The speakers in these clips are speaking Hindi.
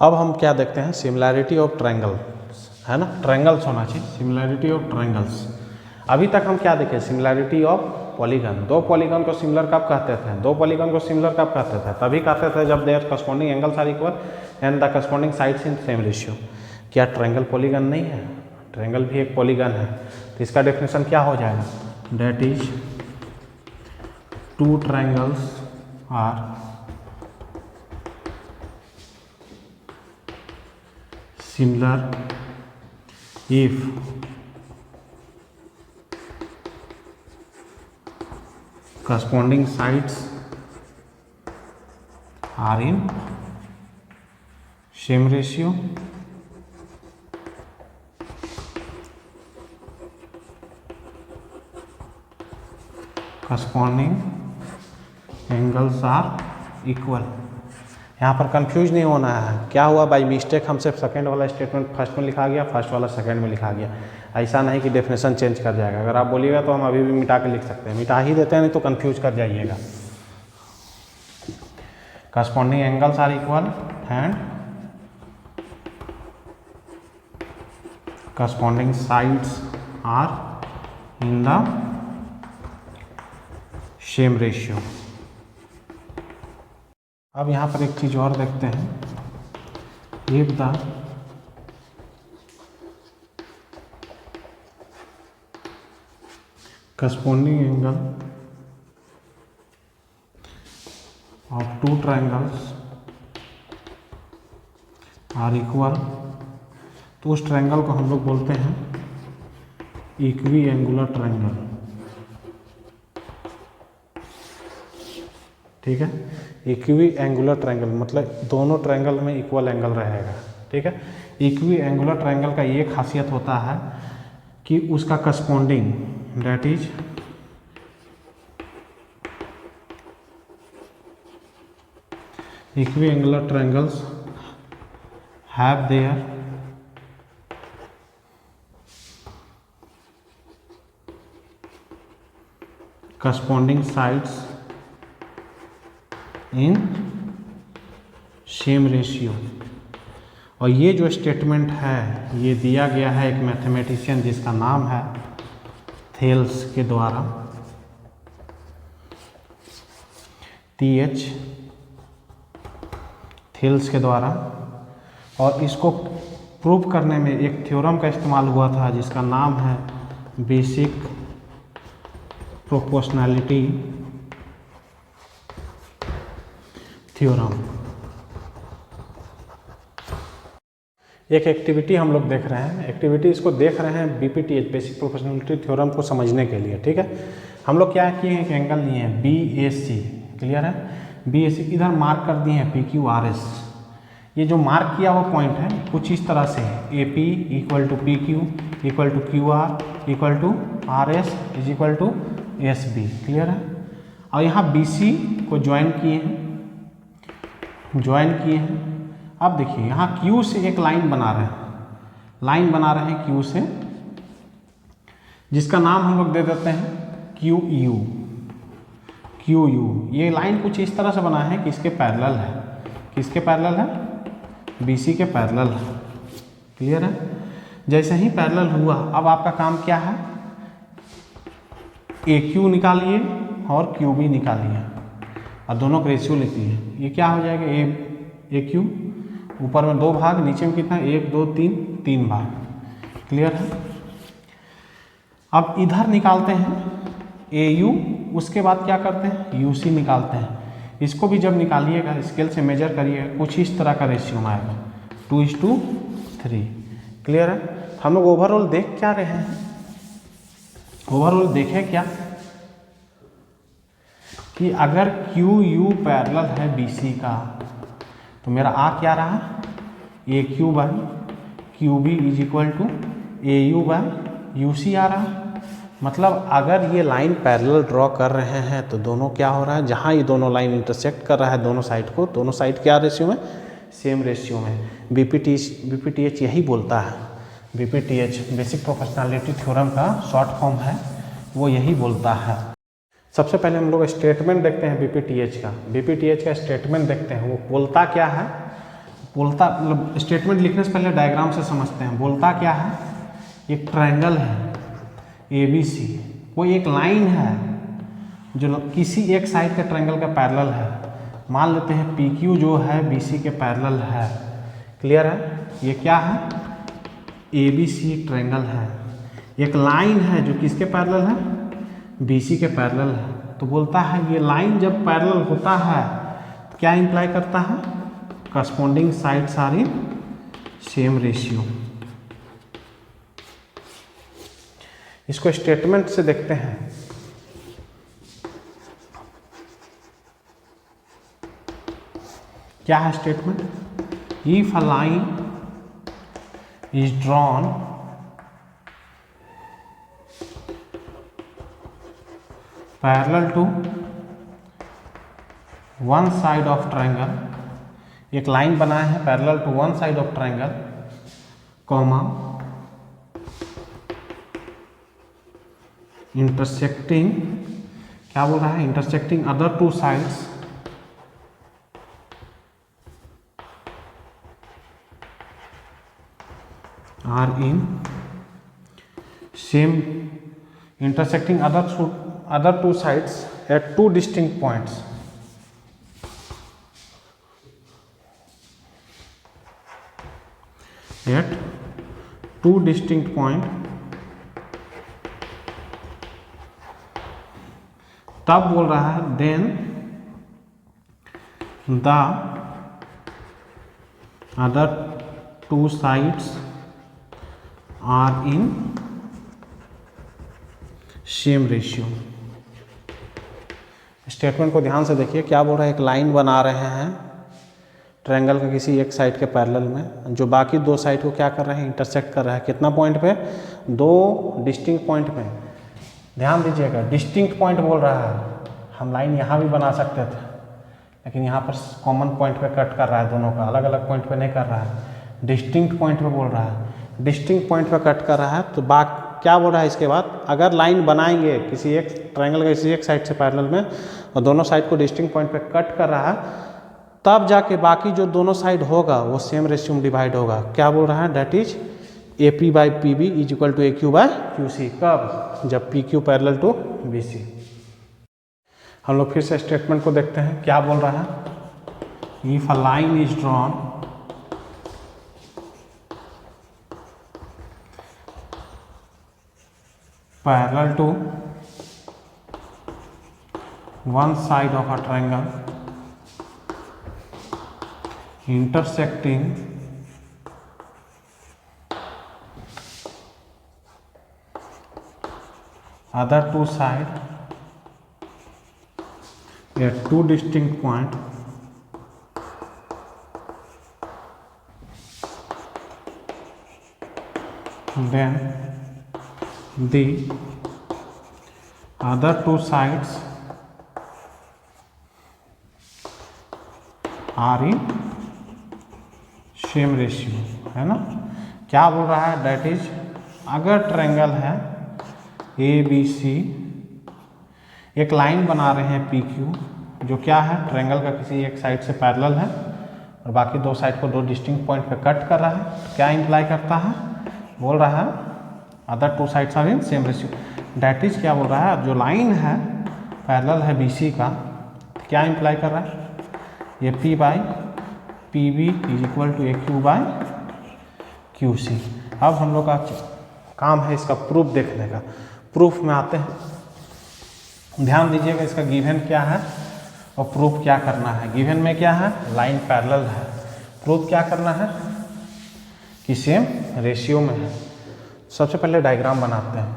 अब हम क्या देखते हैं, सिमिलैरिटी ऑफ ट्रायंगल, है ना, ट्रायंगल्स होना चाहिए, सिमिलैरिटी ऑफ ट्रायंगल्स। अभी तक हम क्या देखे, सिमिलैरिटी ऑफ पॉलीगन। दो पॉलीगन को सिमिलर कब कहते थे, दो पॉलीगन को सिमिलर कब कहते थे, तभी कहते थे जब their corresponding angles are equal and the corresponding sides in same ratio. क्या ट्रायंगल पॉलीगन नहीं है, ट्रायंगल भी एक पॉलीगन है। तो इसका डेफिनेशन क्या हो जाएगा, that is two triangles are similar if corresponding sides are in same ratio corresponding angles are equal। यहाँ पर कंफ्यूज नहीं होना है, क्या हुआ बाई मिस्टेक हमसे सेकंड वाला स्टेटमेंट फर्स्ट में लिखा गया, फर्स्ट वाला सेकंड में लिखा गया, ऐसा नहीं कि डेफिनेशन चेंज कर जाएगा। अगर आप बोलिएगा तो हम अभी भी मिटा के लिख सकते हैं, मिटा ही देते हैं, नहीं तो कंफ्यूज कर जाइएगा। Corresponding angles are equal and corresponding sides are in the same ratio. अब यहाँ पर एक चीज़ और देखते हैं, if the corresponding angle of two triangles are equal, तो उस ट्रायंगल को हम लोग बोलते हैं इक्वी एंगुलर ट्रायंगल। ठीक है, इक्वी एंगुलर ट्रायंगल मतलब दोनों ट्रायंगल में इक्वल एंगल रहेगा। ठीक है, इक्वी एंगुलर ट्रायंगल का ये खासियत होता है कि उसका corresponding that is equi angular triangles have their corresponding sides in same ratio. और ये जो स्टेटमेंट है ये दिया गया है एक मैथमेटिशियन जिसका नाम है थेल्स के द्वारा, TH थेल्स के द्वारा। और इसको प्रूव करने में एक थ्योरम का इस्तेमाल हुआ था जिसका नाम है बेसिक प्रोपोर्शनैलिटी थ्योरम। एक एक्टिविटी हम लोग देख रहे हैं, एक्टिविटी इसको देख रहे हैं BPTH बेसिक प्रोपोर्शनैलिटी थ्योरम को समझने के लिए। ठीक है, हम लोग क्या किए हैं, एक एंगल लिए हैं BAC, क्लियर है, BAC इधर मार्क कर दिए हैं PQRS। ये जो मार्क किया हुआ पॉइंट है कुछ इस तरह से है, AP equal to PQ equal to QR equal to RS is equal to SB, clear है। और यहाँ BC को ज्वाइन किए हैं, अब देखिए यहाँ Q से एक लाइन बना रहे हैं, Q से, जिसका नाम हम लोग दे देते हैं QU। ये लाइन कुछ इस तरह से बना है कि इसके पैरेलल है, किसके पैरेलल है, BC के पैरेलल है, क्लियर है। जैसे ही पैरेलल हुआ अब आपका काम क्या है, AQ निकालिए और QB निकालिए और दोनों का रेशियो लिखिए। ये क्या हो जाएगा, AQ ऊपर में 2 भाग, नीचे में कितना, 1 2 3 भाग, क्लियर है। अब इधर निकालते हैं AU, उसके बाद क्या करते हैं UC निकालते हैं। इसको भी जब निकालिएगा स्केल से मेजर करिए, कुछ इस तरह का रेशियो आएगा 2:3, क्लियर है। हम लोग ओवरऑल देख क्या रहे हैं, ओवरऑल देखें क्या कि अगर QU पैरेलल है BC का तो मेरा क्या रहा, AQ by QB is equal to AU by UC आ रहा। मतलब अगर ये लाइन पैरेलल ड्रॉ कर रहे हैं तो दोनों क्या हो रहा है, जहाँ ये दोनों लाइन इंटरसेक्ट कर रहा है दोनों साइड को, दोनों साइड क्या रेशियो में, सेम रेशियो में। BPTH यही बोलता है, BPTH बेसिक प्रोपोर्शनैलिटी थ्योरम का शॉर्ट फॉर्म है, वो यही बोलता है। सबसे पहले हम लोग स्टेटमेंट देखते हैं BPTH का स्टेटमेंट देखते हैं, वो बोलता क्या है। बोलता मतलब स्टेटमेंट लिखने से पहले डायग्राम से समझते हैं। बोलता क्या है, एक ट्रायंगल है ABC, कोई एक लाइन है जो किसी एक साइड के ट्रायंगल का पैरेलल है। मान लेते हैं PQ जो है BC के पैरेलल है। क्लियर है? ये क्या है, ABC ट्रायंगल है। एक लाइन है जो किसके पैरेलल है, BC के पैरेलल है। तो बोलता है ये लाइन जब पैरेलल होता है तो क्या इंप्लाई करता है, corresponding sides are in same ratio. इसको स्टेटमेंट से देखते हैं। क्या है statement, if a line is drawn parallel to one side of triangle, एक लाइन बनाया है parallel to one side of triangle, comma intersecting, क्या बोल रहा है, intersecting other two sides are in same, intersecting other two sides at two distinct points. At two distinct point, तब बोल रहा है then the other two sides are in same ratio. Statement को ध्यान से देखिए, क्या बोल रहा है, एक लाइन बना रहे हैं ट्रायंगल का किसी एक साइड के पैरेलल में, जो बाकी दो साइड को क्या कर रहे हैं, इंटरसेक्ट कर रहा है। कितना पॉइंट पे, दो डिस्टिंक्ट पॉइंट पे। ध्यान दीजिएगा, डिस्टिंक्ट पॉइंट बोल रहा है। हम लाइन यहाँ भी बना सकते थे, लेकिन यहाँ पर कॉमन पॉइंट पे कट कर रहा है, दोनों का अलग अलग पॉइंट पे नहीं कर रहा है, डिस्टिंक्ट पॉइंट पे बोल रहा है। डिस्टिंक्ट पॉइंट पे कट कर रहा है, तो क्या बोल रहा है इसके बाद, अगर लाइन बनाएंगे किसी एक ट्रायंगल के किसी एक साइड से पैरेलल में और दोनों साइड को डिस्टिंक्ट पॉइंट पे कट कर रहा है, तब जाके बाकी जो दोनों साइड होगा वो सेम रेशियो में डिवाइड होगा। क्या बोल रहा है, that is AP/PB is equal to AQ/QC। कब, जब PQ पैरेलल टू BC। हम लोग फिर से स्टेटमेंट को देखते हैं। क्या बोल रहा है, if a line is drawn parallel to one side of a triangle intersecting other two sides at two distinct points, then the other two sides are in same ratio, है ना। क्या बोल रहा है, दैट इज अगर ट्रायंगल है ABC, एक लाइन बना रहे हैं PQ, जो क्या है, ट्रायंगल का किसी एक साइड से पैरेलल है और बाकी दो साइड को दो डिस्टिंक्ट पॉइंट पे कट कर रहा है। तो क्या इंप्लाई करता है, बोल रहा है other two sides are in same ratio. That is क्या बोल रहा है, जो लाइन है पैरेलल है BC का, क्या इंप्लाई कर रहा है, ये P/PB is equal to AQ/QC। अब हम लोग का काम है इसका प्रूफ देखने का। प्रूफ में आते हैं। ध्यान दीजिएगा, इसका गिवन क्या है और प्रूफ क्या करना है। गिवन में क्या है, लाइन पैरेलल है। प्रूफ क्या करना है कि सेम रेशियो में है। सबसे पहले डायग्राम बनाते हैं।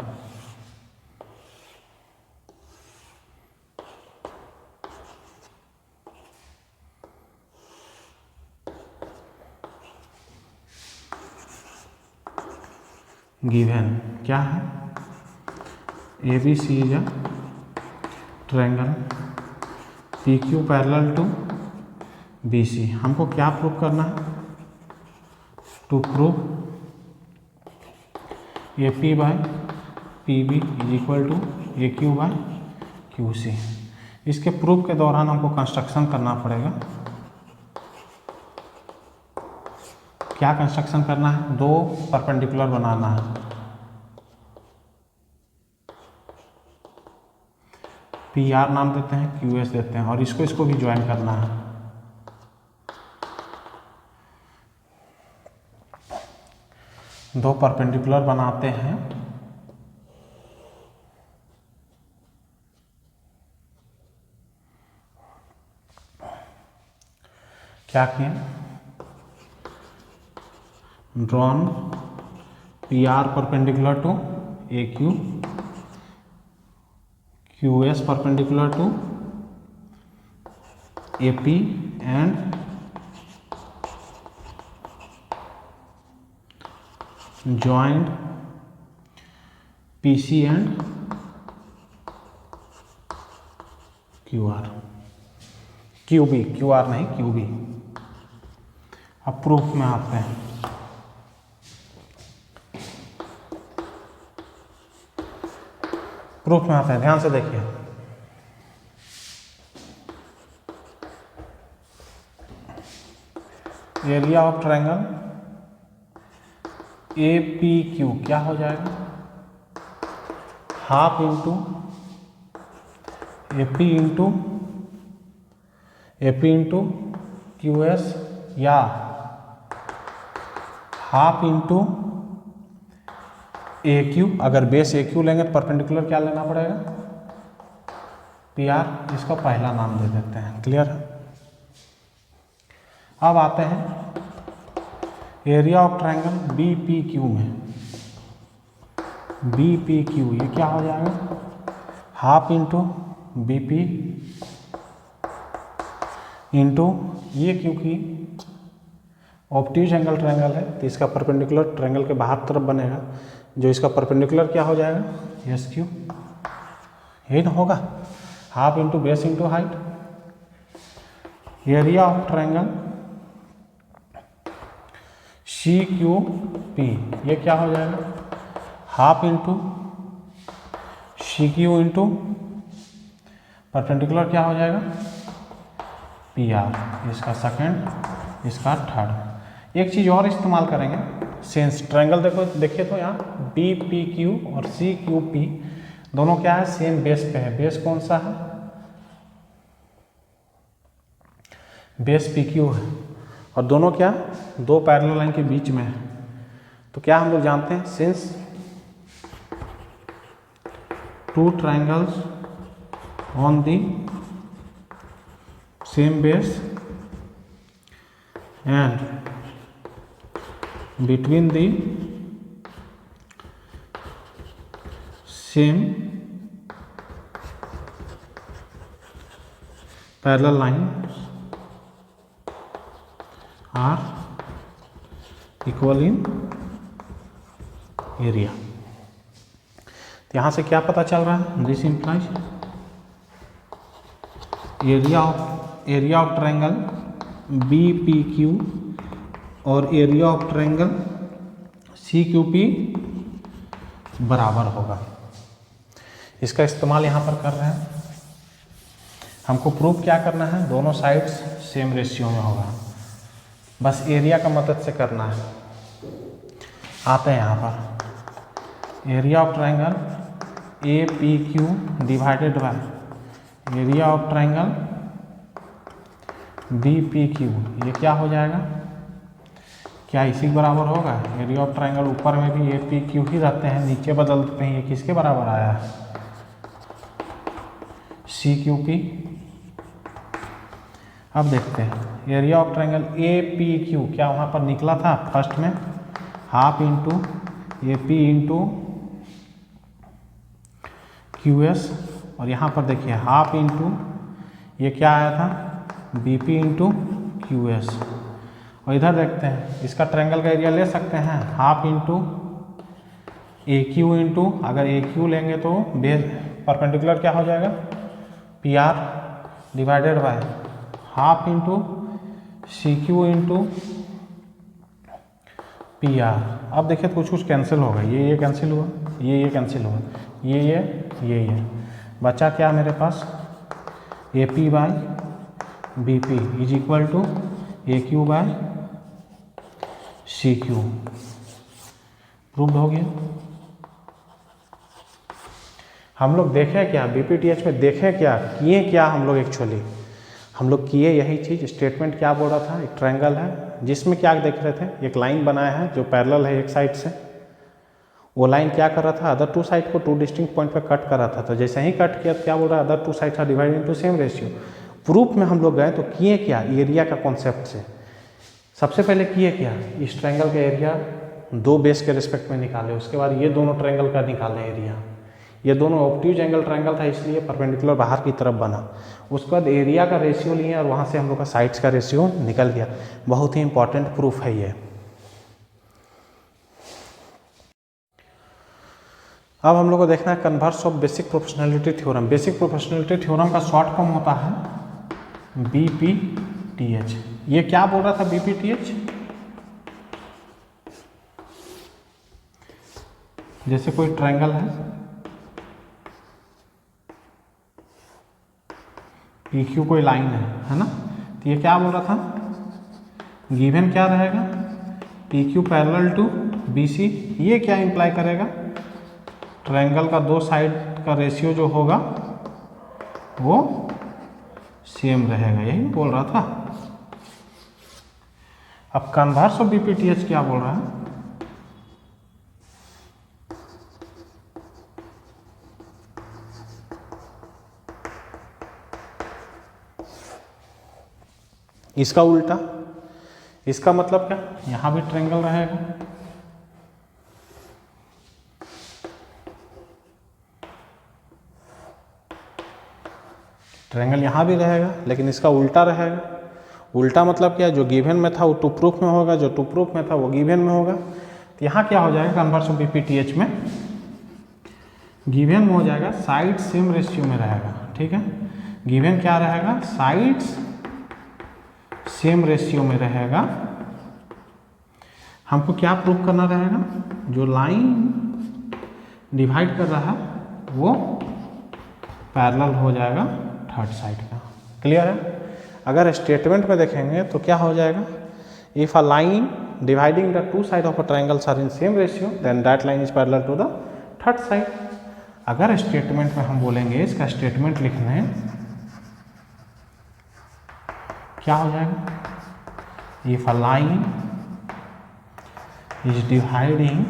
गिवन क्या है, ABC is a triangle, PQ parallel to BC। हमको क्या प्रूव करना है, to prove AP/PB is equal to AQ/QC। इसके प्रूफ के दौरान हमको कंस्ट्रक्शन करना पड़ेगा। क्या कंस्ट्रक्शन करना है, दो परपेंडिकुलर बनाना है। पी आर नाम देते हैं, क्यू एस देते हैं, और इसको भी ज्वाइन करना है। दो परपेंडिकुलर बनाते हैं, क्या किए, drawn P R perpendicular to A Q, Q S perpendicular to A P and joined PC and QR, QB, QR नहीं QB। अब प्रूफ में आते हैं। प्रूफ में आते हैं, ध्यान से देखिए। Area of triangle A P Q क्या हो जाएगा, half into A P into Q S, या हाफ इंटू ए क्यू। अगर बेस ए क्यू लेंगे तो परपेंडिकुलर क्या लेना पड़ेगा, पी आर। इसका पहला नाम दे देते हैं। क्लियर है। अब आते हैं area of triangle B P Q में। बी पी क्यू ये क्या हो जाएगा, half into B P into ये, क्योंकि ऑब्ट्यूज एंगल ट्रायंगल है तो इसका परपेंडिकुलर ट्रायंगल के बाहर तरफ बनेगा, जो इसका परपेंडिकुलर क्या हो जाएगा, एस क्यू। यही ना होगा, half into base into height. Area of triangle C Q P ये क्या हो जाएगा, half into C Q into perpendicular क्या हो जाएगा, पी आर। इसका सेकंड, इसका थर्ड। एक चीज़ और इस्तेमाल करेंगे, सेंस ट्रायंगल देखिए तो यहाँ बी पी क्यू और सी क्यू पी दोनों क्या है, सेम बेस पे है। बेस कौन सा है, बेस पी क्यू है, और दोनों क्या, दो पैरेलल लाइन के बीच में है। तो क्या हम लोग जानते हैं, since two triangles on the same base and between the same parallel line are equal in area. तो यहाँ से क्या पता चल रहा है, this implies area of triangle B P Q और area of triangle C Q P बराबर होगा। इसका इस्तेमाल यहाँ पर कर रहे हैं। हमको प्रूफ क्या करना है, दोनों साइड्स सेम रेशियो में होगा, बस एरिया का मदद से करना है। आते हैं यहाँ पर, area of triangle A P Q divided by area of triangle B P Q, ये क्या हो जाएगा, क्या इसी के बराबर होगा। एरिया ऑफ ट्रायंगल ऊपर में भी ए पी क्यू ही रहते हैं, नीचे बदल देते हैं, ये किसके बराबर आया है, सी क्यू पी। अब देखते हैं area of triangle A P Q, क्या वहाँ पर निकला था फर्स्ट में, half into A P into Q S, और यहाँ पर देखिए हाफ इंटू ये क्या आया था, B P into Q S. और इधर देखते हैं, इसका ट्रायंगल का एरिया ले सकते हैं, हाफ इंटू ए क्यू इंटू, अगर ए क्यू लेंगे तो बेस परपेंडिकुलर क्या हो जाएगा, P R divided by half into C Q into P R. अब देखिए तो कुछ कैंसिल होगा, ये कैंसिल हुआ, ये कैंसिल हुआ, ये बचा क्या मेरे पास, A P by B P is equal to A Q by C Q. Proved हो गया। हम लोग देखें क्या बीपीटीएच में, देखें क्या किए क्या हम लोग एक्चुअली, हम लोग किए यही चीज़। स्टेटमेंट क्या बोल रहा था, एक ट्रायंगल है जिसमें क्या देख रहे थे, एक लाइन बनाया है जो पैरेलल है एक साइड से। वो लाइन क्या कर रहा था, अदर टू साइड को टू डिस्टिंक्ट पॉइंट पे कट कर रहा था। तो जैसे ही कट किया तो क्या बोल रहा है, other two sides are divided into same ratio. Proof में हम लोग गए तो किए क्या, एरिया का कॉन्सेप्ट से सबसे पहले किए क्या, इस ट्रायंगल का एरिया दो बेस के रिस्पेक्ट में निकाले, उसके बाद ये दोनों ट्रायंगल का निकाले एरिया। ये दोनों ऑब्ट्यूज एंगल ट्रायंगल था इसलिए परपेंडिकुलर बाहर की तरफ बना। उसके बाद एरिया का रेशियो लिए और वहाँ से हम लोग का साइड्स का रेशियो निकल गया। बहुत ही इंपॉर्टेंट प्रूफ है ये। अब हम लोग को देखना है converse of basic proportionality theorem. Basic proportionality theorem का शॉर्ट फॉर्म होता है बीपीटीएच। ये क्या बोल रहा था बीपीटीएच, जैसे कोई ट्रायंगल है पीक्यू, कोई लाइन है ना, तो ये क्या बोल रहा था, गिवन क्या रहेगा, पीक्यू पैरेलल टू बीसी। ये क्या इंप्लाई करेगा, ट्रायंगल का दो साइड का रेशियो जो होगा वो सेम रहेगा, यही बोल रहा था। अब कन्वर्स ऑफ बीपीटीएच क्या बोल रहा है, इसका उल्टा। इसका मतलब क्या, यहां भी ट्रायंगल रहेगा, ट्रायंगल यहाँ भी रहेगा, लेकिन इसका उल्टा रहेगा। उल्टा मतलब क्या, जो गिवन में था वो टू प्रूफ में होगा, जो टू प्रूफ में था वो गिवन में होगा। तो यहाँ क्या हो जाएगा कन्वर्स ऑफ बीपीटीएच में, गिवन में हो जाएगा साइड सेम रेशियो में रहेगा। ठीक है, गिवन क्या रहेगा, साइड्स सेम रेशियो में रहेगा। हमको क्या प्रूफ करना रहेगा, जो लाइन डिवाइड कर रहा है वो पैरेलल हो जाएगा थर्ड साइड का। क्लियर है। अगर स्टेटमेंट में देखेंगे तो क्या हो जाएगा, if a line dividing the two side of a triangle are in same ratio then that line is parallel to the third side. अगर स्टेटमेंट में हम बोलेंगे, इसका स्टेटमेंट लिखना है, क्या हो जाएगा, if a line is dividing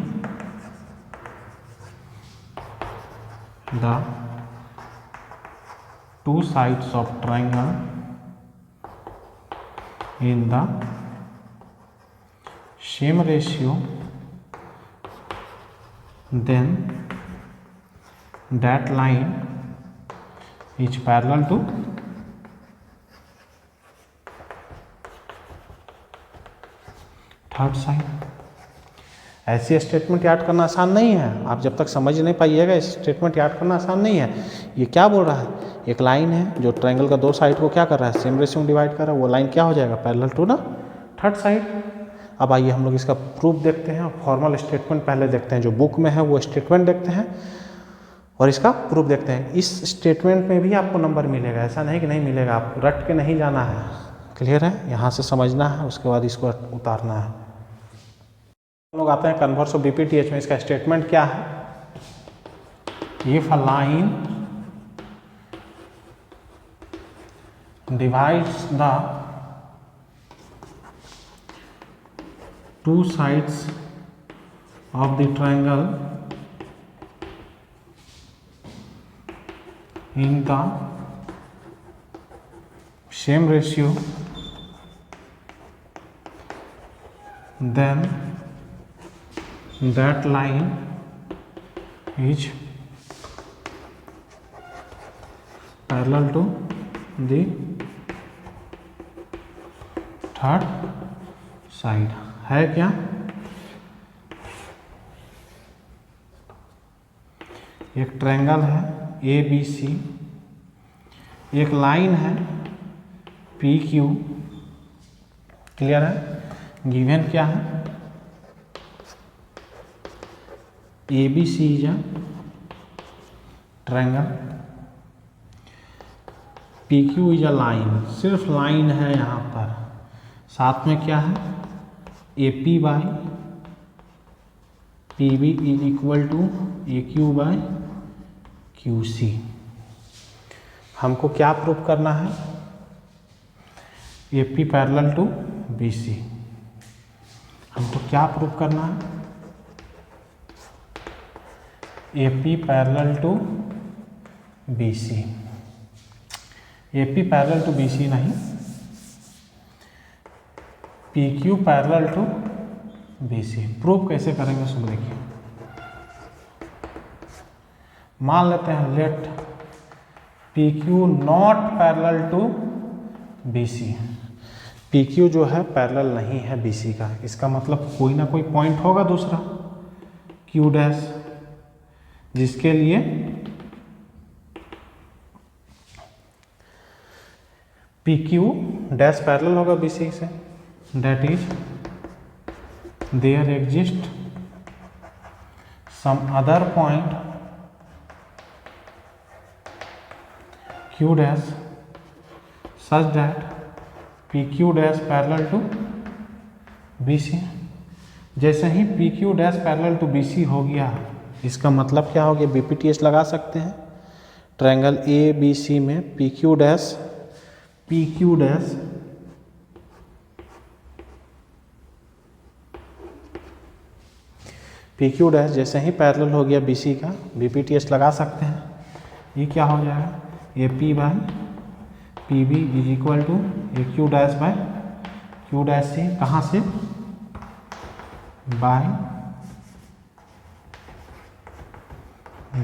the two sides of triangle in the same ratio then that line is parallel to third side. ऐसी स्टेटमेंट याद करना आसान नहीं है, आप जब तक समझ नहीं पाइएगा स्टेटमेंट याद करना आसान नहीं है। ये क्या बोल रहा है, एक लाइन है जो ट्रायंगल का दो साइड को क्या कर रहा है, सेम रेशियो में डिवाइड कर रहा है, वो लाइन क्या हो जाएगा, पैरेलल टू ना थर्ड साइड। अब आइए हम लोग इसका प्रूफ देखते हैं। फॉर्मल स्टेटमेंट पहले देखते हैं, जो बुक में है वो स्टेटमेंट देखते हैं और इसका प्रूफ देखते हैं। इस स्टेटमेंट में भी आपको नंबर मिलेगा, ऐसा नहीं कि नहीं मिलेगा, आप रट के नहीं जाना है। क्लियर है, यहाँ से समझना है, उसके बाद इसको उतारना है। हम लोग आते हैं कन्वर्स ऑफ बीपीटीएच में। इसका स्टेटमेंट क्या है, if a line divides the two sides of the triangle in the same ratio then that line is parallel to the third side. है क्या, एक ट्रायंगल है ए बी सी, एक लाइन है पी क्यू। क्लियर है, गिवन क्या है, A B C is a triangle, P Q is a line, सिर्फ लाइन है यहाँ पर, साथ में क्या है A P by P B is equal to A Q by Q C. हमको क्या प्रूफ करना है? A P parallel to B C. हमको क्या प्रूफ करना है? A P parallel to B C. A P parallel to B C नहीं, P Q parallel to B C. Proof कैसे करेंगे सुन देखिए। मान लेते हैं let P Q not parallel to B C. P Q जो है पैरेलल नहीं है बी सी का, इसका मतलब कोई ना कोई पॉइंट होगा दूसरा क्यू डैश, जिसके लिए पी क्यू डैश पैरेलल होगा बी सी से। That is, there exists some other point Q dash such that PQ dash parallel to BC। जैसे ही PQ dash parallel to BC हो गया, इसका मतलब क्या हो गया? BPTH लगा सकते हैं। ट्रायंगल ABC में PQ dash PQ डैश जैसे ही पैरेलल हो गया BC का, BPTH लगा सकते हैं। ये क्या हो जाएगा? A P by P B is equal to A Q dash by Q dash C. कहाँ से? By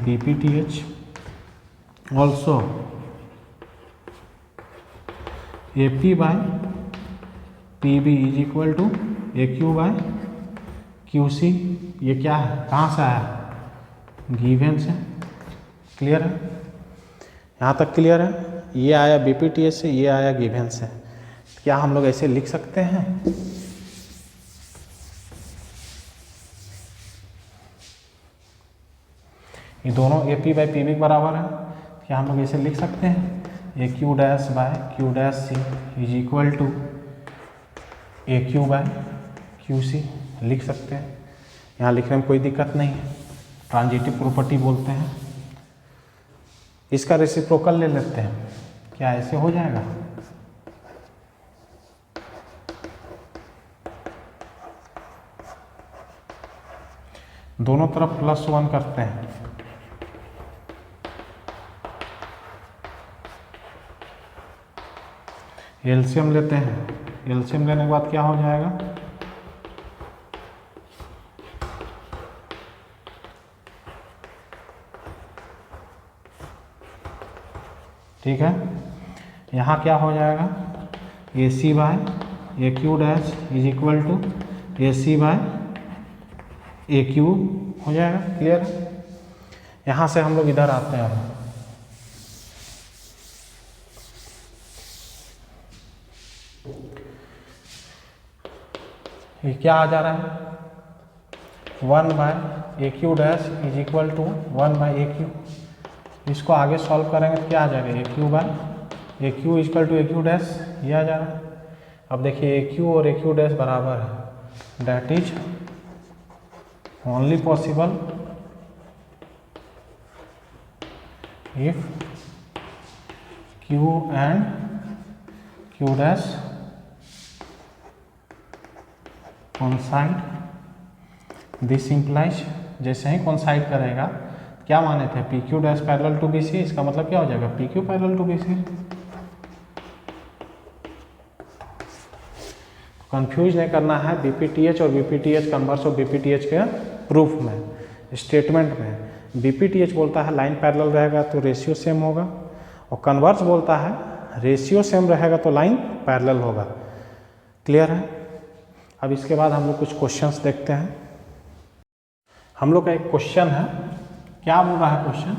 BPTH। Also A P by P B is equal to A Q by Q C. ये क्या है? कहाँ से आया? गिवन से। क्लियर है? यहाँ तक क्लियर है? ये आया BPTH से, ये आया गिवन से। क्या हम लोग ऐसे लिख सकते हैं? ये दोनों AP बाई PB बराबर है, क्या हम लोग ऐसे लिख सकते हैं? A Q dash by Q dash C is equal to A Q by Q C. लिख सकते हैं, यहाँ लिखने में कोई दिक्कत नहीं है। ट्रांजिटिव प्रॉपर्टी बोलते हैं। इसका रेसिप्रोकल ले लेते हैं, क्या ऐसे हो जाएगा? दोनों तरफ +1 करते हैं। एलसीएम लेते हैं। एलसीएम लेने के बाद क्या हो जाएगा? ठीक है, यहाँ क्या हो जाएगा? A C by A Q dash is equal to A C by A Q हो जाएगा। क्लियर? यहाँ से हम लोग इधर आते हैं। ये क्या आ जा रहा है? 1 by A Q dash is equal to 1 by A Q. इसको आगे सॉल्व करेंगे तो क्या आ जाएगा? A Q by A Q equal to A Q dash, ये आ जा रहा है। अब देखिए ए क्यू और ए क्यू डैश बराबर है। That is only possible if Q and Q dash coincide. This implies, जैसे ही कोइंसाइड करेगा, क्या माने थे? P Q dash parallel to B C. इसका मतलब क्या हो जाएगा? P Q parallel to B C. Confuse नहीं करना है BPTH और BPTH कन्वर्स और BPTH के प्रूफ में, स्टेटमेंट में। BPTH बोलता है लाइन पैरेलल रहेगा तो रेशियो सेम होगा, और कन्वर्स बोलता है रेशियो सेम रहेगा तो लाइन पैरेलल होगा। क्लियर है? अब इसके बाद हम लोग कुछ क्वेश्चंस देखते हैं। हम लोग का एक क्वेश्चन है, क्या बोल रहा है क्वेश्चन?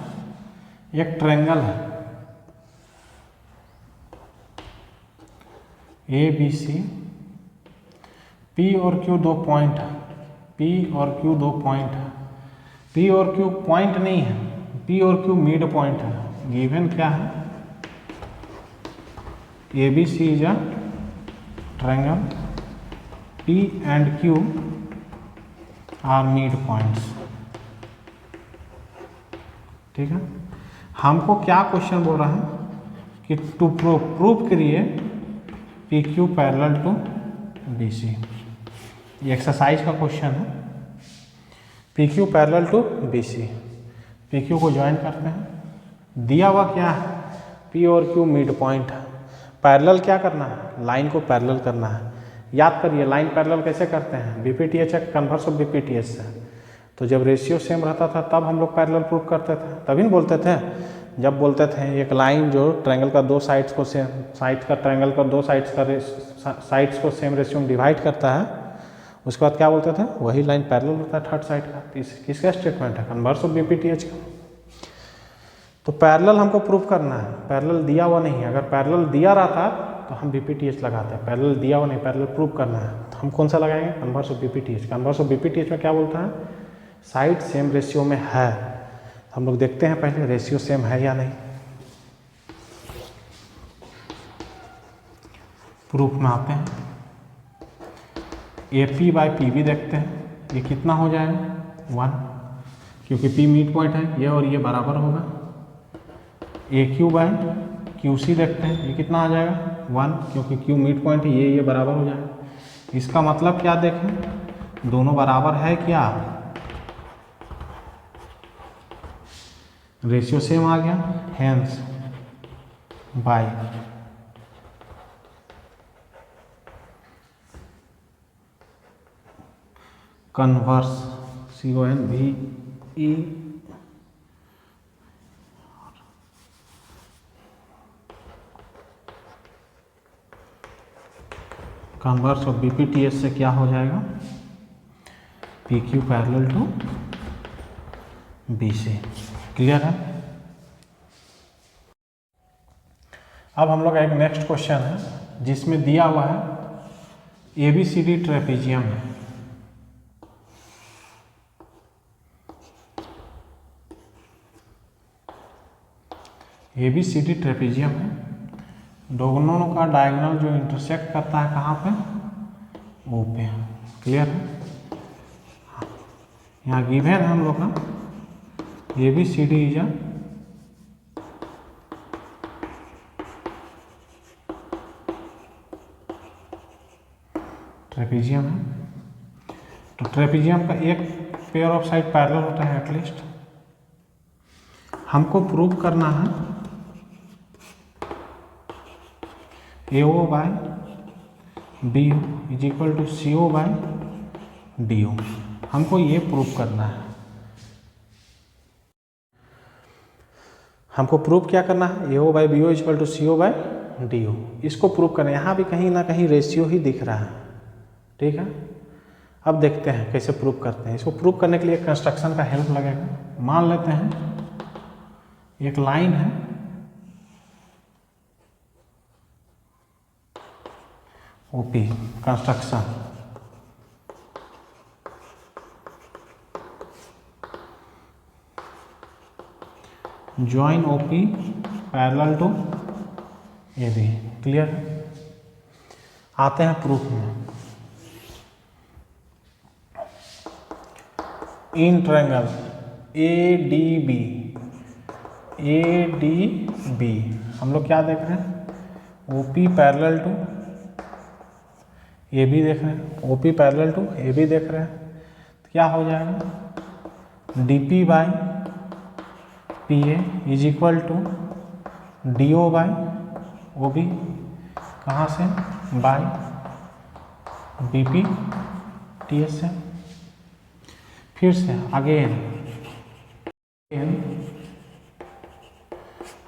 एक ट्रायंगल है ABC, P और Q दो पॉइंट है। P और Q दो पॉइंट है। P और Q पॉइंट नहीं है, P और Q मिड पॉइंट है। गिवन क्या है? ABC is a triangle P and Q are midpoints। ठीक है, हमको क्या क्वेश्चन बोल रहा है कि टू प्रूव करिए P Q parallel to B C. ये एक्सरसाइज का क्वेश्चन है, P Q parallel to B C. P Q को ज्वाइन करते हैं, दिया हुआ क्या है, पी और क्यू मिड पॉइंट है। पैरेलल क्या करना है, लाइन को पैरेलल करना है। याद करिए लाइन पैरेलल कैसे करते हैं, बीपीटीएच कन्वर्स ऑफ बीपीटीएच से। तो जब रेशियो सेम रहता था तब हम लोग पैरेलल प्रूफ करते थे, तभी न बोलते थे। जब बोलते थे एक लाइन जो ट्रायंगल का दो साइड्स को सेम साइड का ट्रायंगल का दो साइड्स को सेम रेशियो में डिवाइड करता है, उसके बाद क्या बोलते थे, वही लाइन पैरेलल होता है थर्ड साइड का। किसका स्टेटमेंट है, कन्वर्स ऑफ बीपीटीएच का। तो पैरेलल हमको प्रूफ करना है, पैरेलल दिया हुआ नहीं है। अगर पैरेलल दिया रहता तो हम बीपीटीएच लगाते हैं, पैरेलल दिया हुआ नहीं, पैरेलल प्रूफ करना है तो हम कौन सा लगाएंगे, कन्वर्स ऑफ बीपीटीएच। कन्वर्स ऑफ बीपीटीएच में क्या बोलता है, साइड सेम रेशियो में है। हम लोग देखते हैं पहले रेशियो सेम है या नहीं। प्रूफ में आते हैं, A P by P B देखते हैं, ये कितना हो जाएगा 1, क्योंकि पी मिड पॉइंट है, ये और ये बराबर होगा। ए क्यू बाई क्यू सी देखते हैं, ये कितना आ जाएगा 1, क्योंकि क्यू मिड पॉइंट है, ये बराबर हो जाएगा। इसका मतलब क्या देखें, दोनों बराबर है क्या, रेशियो सेम आ गया, hence by converse CONVE converse of BPTH से क्या हो जाएगा, P Q parallel to B C. Clear है। अब हम लोग एक नेक्स्ट क्वेश्चन है जिसमें दिया हुआ है ABCD ट्रेपेजियम है। ABCD ट्रेपेजियम है, दोनों का डायगोनल जो इंटरसेक्ट करता है कहाँ पे, ओ पे। क्लियर है। यहाँ गिवन है हम लोग का ABCD इज अ ट्रेपेजियम है। तो ट्रेपेजियम का एक पेयर ऑफ साइड पैरेलल होता है एटलीस्ट। हमको प्रूव करना है AO by BO is equal to CO by DO। हमको ये प्रूव करना है। हमको प्रूव क्या करना है, AO by BO is equal to CO by DO। इसको प्रूव करना है। यहाँ भी कहीं ना कहीं रेशियो ही दिख रहा है। ठीक है, अब देखते हैं कैसे प्रूव करते हैं। इसको प्रूव करने के लिए कंस्ट्रक्शन का हेल्प लगेगा। मान लेते हैं एक लाइन है, OP construction, join OP parallel to AB। Clear. आते हैं प्रूफ में। इन ट्रायंगल ADB हम लोग क्या देख रहे हैं, OP पैरेलल टू AB देख रहे हैं, OP पैरेलल टू AB देख रहे हैं। तो क्या हो जाएगा, DP by PA is equal to DO by OB, कहाँ से, बाई BPTS से। फिर से अगेन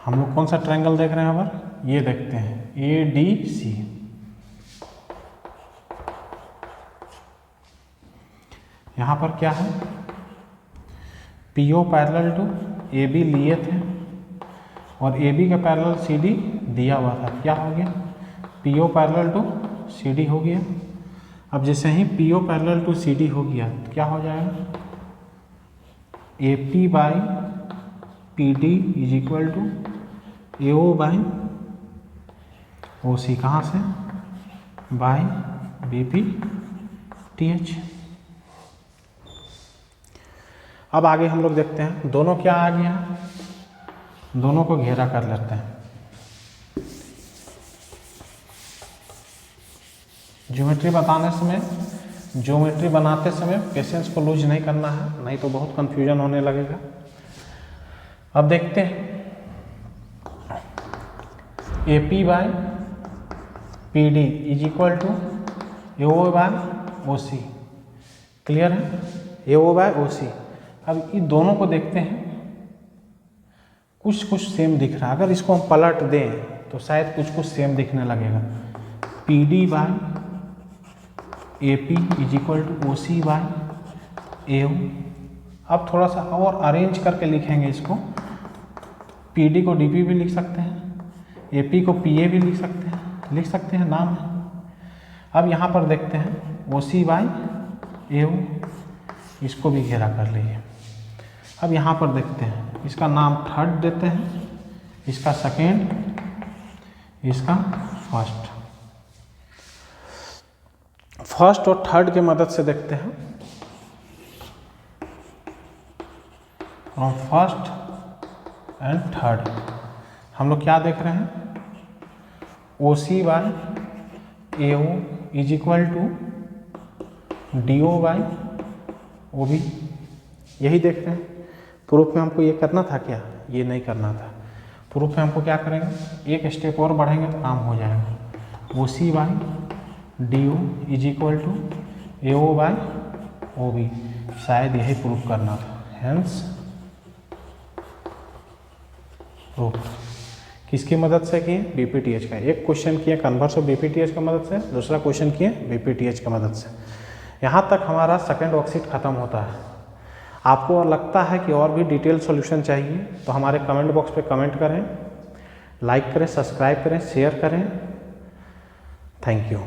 हम लोग कौन सा ट्रायंगल देख रहे हैं, अब ये देखते हैं ADC। यहाँ पर क्या है, PO पैरेलल टू AB लिए थे और AB का पैरेलल CD दिया हुआ था। क्या हो गया, PO पैरेलल टू CD हो गया। अब जैसे ही PO पैरेलल टू CD हो गया तो क्या हो जाएगा, AP by PD is equal to AO by OC, कहाँ से, बाई BPTS। TH। अब आगे हम लोग देखते हैं दोनों क्या आ गया, दोनों को घेरा कर लेते हैं। ज्योमेट्री बनाते समय पेशेंस को लूज नहीं करना है, नहीं तो बहुत कंफ्यूजन होने लगेगा। अब देखते हैं AP by PD is equal to AO by OC। Clear है, AO बाय OC। अब इन दोनों को देखते हैं, कुछ सेम दिख रहा है। अगर इसको हम पलट दें तो शायद कुछ सेम दिखने लगेगा। PD by AP is equal to OC by AO। अब थोड़ा सा और अरेंज करके लिखेंगे इसको। PD को DP भी लिख सकते हैं, AP को PA भी लिख सकते हैं, नाम है। अब यहाँ पर देखते हैं OC बाय AO, इसको भी घेरा कर लीजिए। अब यहाँ पर देखते हैं, इसका नाम थर्ड देते हैं, इसका सेकेंड, इसका फर्स्ट। फर्स्ट और थर्ड के मदद से देखते हैं। फ्रॉम फर्स्ट एंड थर्ड हम लोग क्या देख रहे हैं, OC by AO is equal to DO by OB। यही देख रहे हैं। प्रूफ में हमको ये करना था क्या, ये नहीं करना था। प्रूफ में हमको क्या करेंगे, एक स्टेप और बढ़ेंगे तो काम हो जाएगा। OC by DO is equal to AO by OB। शायद यही प्रूफ करना था, हेंस प्रूफ। किसकी मदद से किए, BPTH का। एक क्वेश्चन किए कन्वर्स ऑफ BPTH की मदद से, दूसरा क्वेश्चन किए BPTH की मदद से। यहाँ तक हमारा सेकंड वर्कशीट खत्म होता है। आपको लगता है कि और भी डिटेल सॉल्यूशन चाहिए तो हमारे कमेंट बॉक्स पे कमेंट करें, लाइक करें, सब्सक्राइब करें, शेयर करें। Thank you.